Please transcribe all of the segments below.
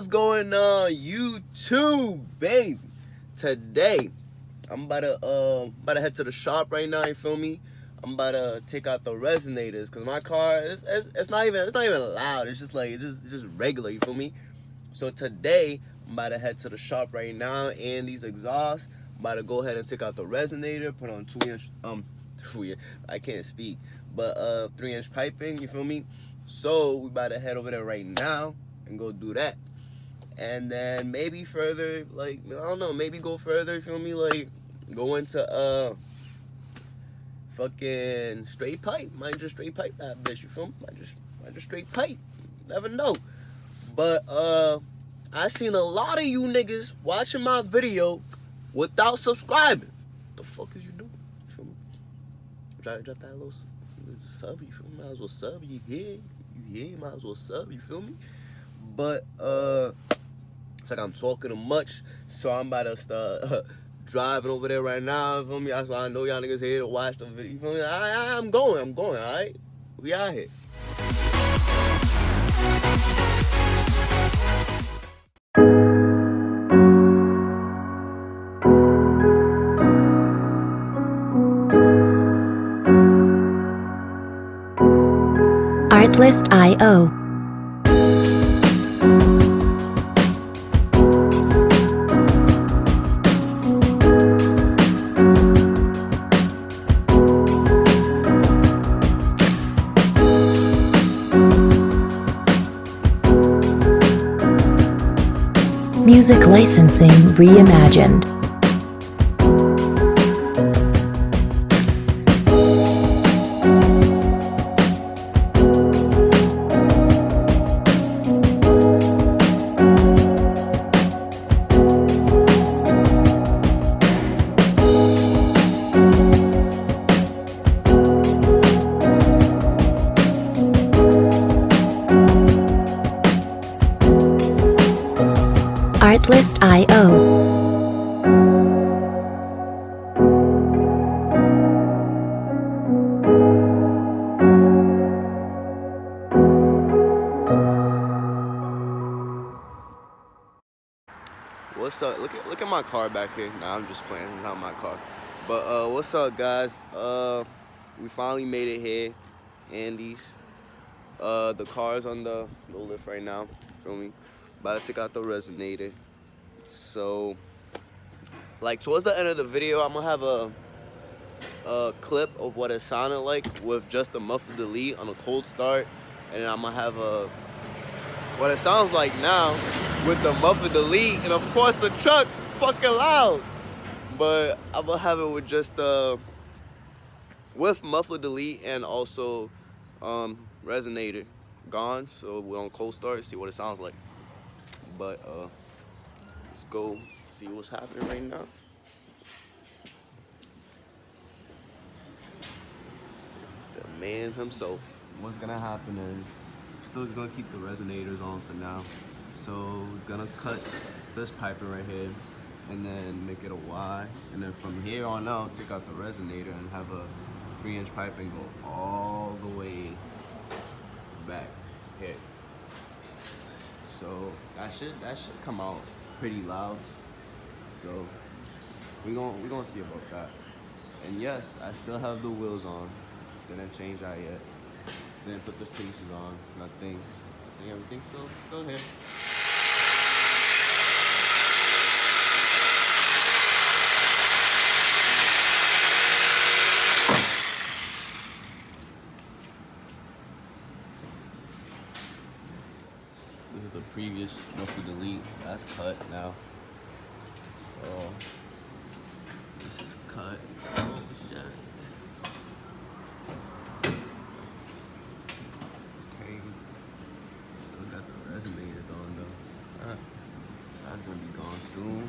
What's going on, YouTube, baby? Today, I'm about to head to the shop right now. You feel me? I'm about to take out the resonators because my car it's not even loud. It's just like it's just regular. You feel me? So today, I'm about to head to the shop right now, and these exhausts. I'm about to go ahead and take out the resonator, put on 2-inch I can't speak, but 3-inch piping. You feel me? So we about to head over there right now and go do that. And then maybe further, like, I don't know, maybe go further, you feel me? Like, go into, fucking straight pipe. Might just straight pipe that bitch, you feel me? Might just straight pipe. Never know. But, I seen a lot of you niggas watching my video without subscribing. What the fuck is you doing? You feel me? Drop that little sub, you feel me? Might as well sub, you hear? Might as well sub, you feel me? But, it's like I'm talking too much, so I'm about to start driving over there right now, you feel me? So I know y'all niggas here to watch the video, you feel me? I'm going, alright? We out here. Artlist.io. Music licensing reimagined. Artlist.io. What's up? Look at my car back here. Nah, I'm just playing. It's not my car. But what's up, guys? We finally made it here. Andy's. The car's on the lift right now. Feel me? About to take out the resonator. So, like, towards the end of the video, I'm gonna have a clip of what it sounded like with just the muffler delete on a cold start, and then I'm gonna have what it sounds like now with the muffler delete, and of course the truck is fucking loud. But I'm gonna have it with just with muffler delete and also resonator gone. So we're on cold start, see what it sounds like. But let's go see what's happening right now. The man himself. What's gonna happen is still gonna keep the resonators on for now. So we're gonna cut this piping right here and then make it a Y, and then from here on out take out the resonator and have a 3-inch piping go all the way back here. So that should come out pretty loud. So we gonna see about that. And yes, I still have the wheels on. Didn't change that yet. Didn't put the spacers on. Nothing. I think everything's still here. This is the previous muffler delete. That's cut now. Oh, this is cut. Oh shit. It's crazy. Still got the resonators on though. That's gonna be gone soon.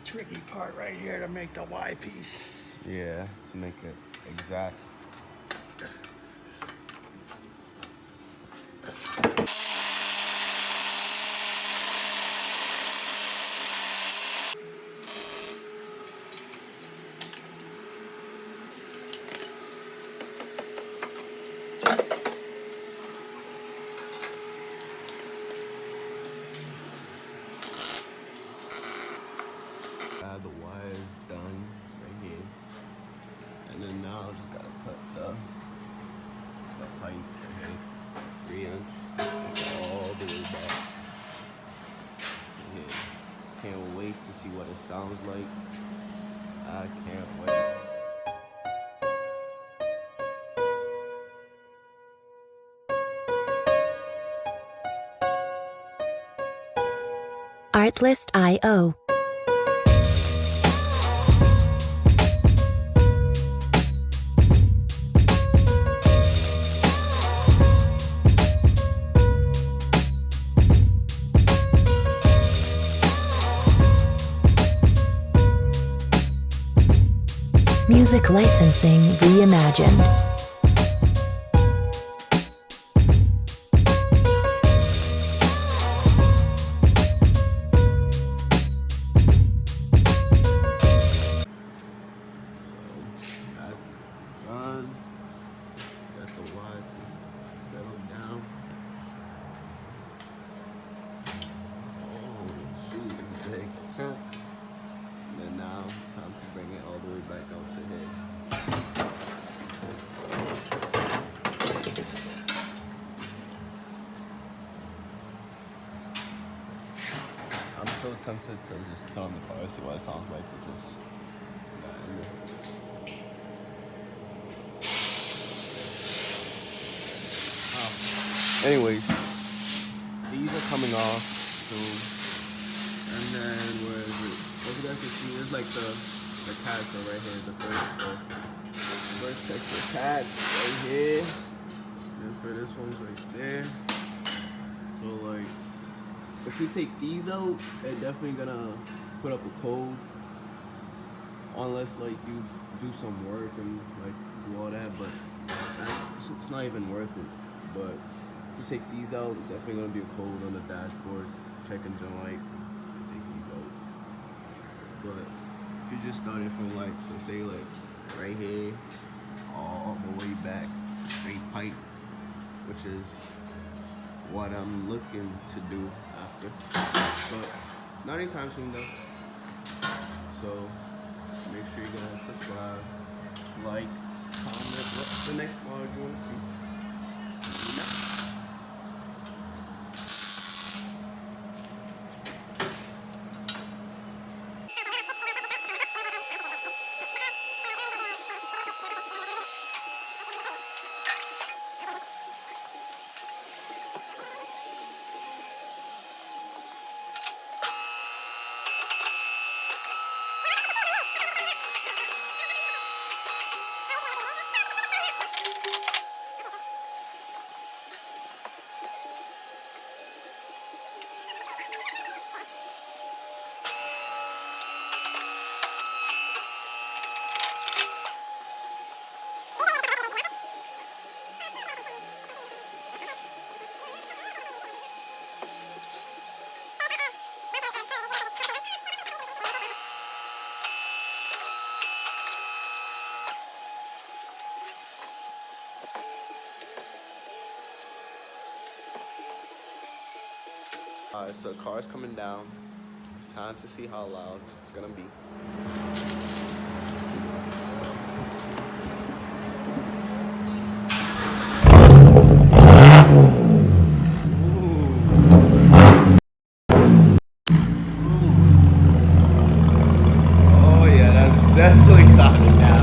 tricky part right here to make the Y piece. Yeah, to make it exact. The wires done, it's right here. And then now I just gotta put the pipe right here, 3-inch, all the way back to here. Can't wait to see what it sounds like. I can't wait. Artlist.io. Music licensing reimagined. That's done. Got the wire to settle down. Oh, shoot, it's big. And then now it's time to bring it all the way back out to here. I'm so tempted to just turn on the car, see what it sounds like. It just anyways, these are coming off soon. And then where is it? As you guys can see, there's like the caster right here, the first texture patch right here. And for this one's right there. So like, if we take these out, they're definitely gonna put up a code. Unless like you do some work and like do all that, but it's not even worth it. But if you take these out, it's definitely gonna be a code on the dashboard. Check engine light. Take these out. But if you just started from like, so say like right here, all the way back, straight pipe, which is what I'm looking to do after. But not anytime soon though. So make sure you guys subscribe, like, comment what's the next model you want to see. Alright, so the car's coming down. It's time to see how loud it's gonna be. Oh yeah, that's definitely calming down.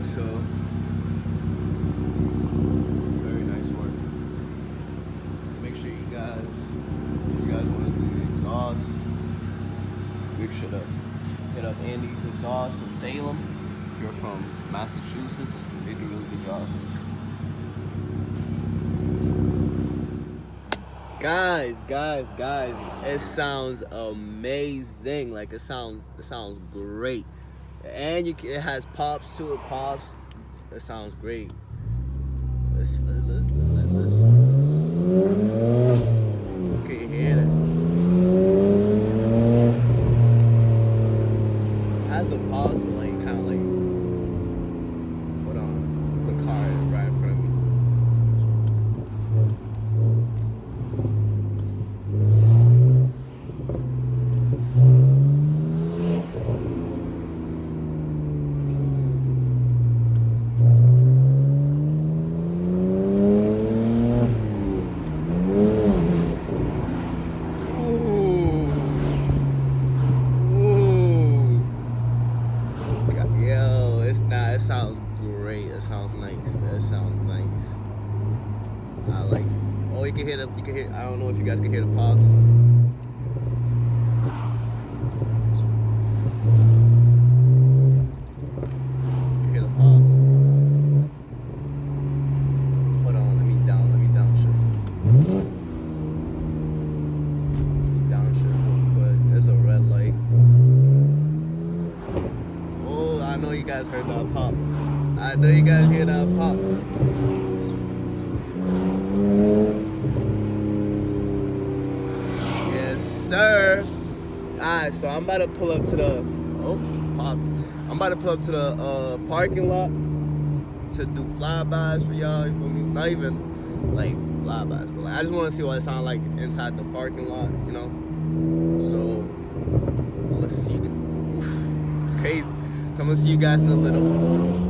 So very nice work. Make sure you guys want to do the exhaust. Make sure to hit up Andy's Exhaust in Salem. If you're from Massachusetts, they do a really good job. Guys, it sounds amazing. Like it sounds great, and it has pops to it. Pops. It sounds great. Let's. Okay, hear that? Has the pause, but like kind of like. Hold on, there's a car right in front of me. It sounds great. It sounds nice. I like it. Oh, you can hear. I don't know if you guys can hear the pops. You can hear the pops. Hold on, let me downshift. Downshift real quick. There's a red light. I know you guys heard that pop. I know you guys hear that pop. Yes, sir. Alright, so I'm about to pull up to the I'm about to pull up to the parking lot to do flybys for y'all. You feel me? Not even like flybys, but like I just want to see what it sounds like inside the parking lot, you know. So let's see. It's crazy. So I'm gonna see you guys in a little.